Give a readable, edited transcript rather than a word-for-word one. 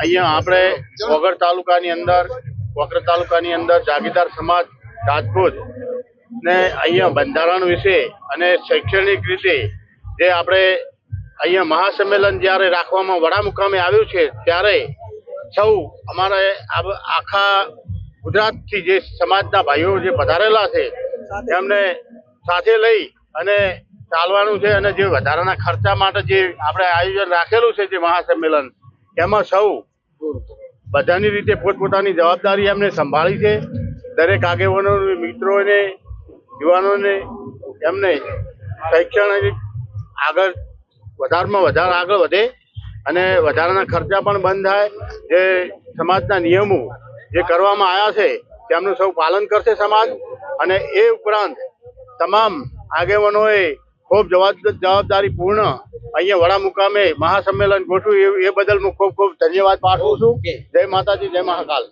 અહીંયા આપણે વગર તાલુકાની અંદર જાગીરદાર સમાજ રાજપૂત ને અહીંયા બંધારણ વિશે અને શૈક્ષણિક રીતે જે આપણે અહીંયા મહાસંમેલન જ્યારે રાખવામાં વડા મુકામે આવ્યું છે ત્યારે સૌ અમારે આખા ગુજરાતથી જે સમાજના ભાઈઓ જે પધારેલા છે એમને સાથે લઈ અને ચાલવાનું છે અને જે વધારાના ખર્ચા માટે જે આપણે આયોજન રાખેલું છે જે મહાસંમેલન એમાં સૌ બધાની રીતે પોતપોતાની જવાબદારી એમને સંભાળી છે. દરેક આગેવાનો મિત્રોને યુવાનોને એમને શૈક્ષણિક આગળ વધારેમાં વધારે આગળ વધે અને વધારાના ખર્ચા પણ બંધ થાય. જે સમાજના નિયમો જે કરવામાં આવ્યા છે તેમનું સૌ પાલન કરશે સમાજ. અને એ ઉપરાંત તમામ આગેવાનોએ ખૂબ જવાબદારીપૂર્ણ અહીંયા વડા મુકામે મહાસંમેલન ગોઠવ્યું એ બદલ હું ખૂબ ખૂબ ધન્યવાદ પાઠવું છું. જય માતાજી, જય મહાકાલ.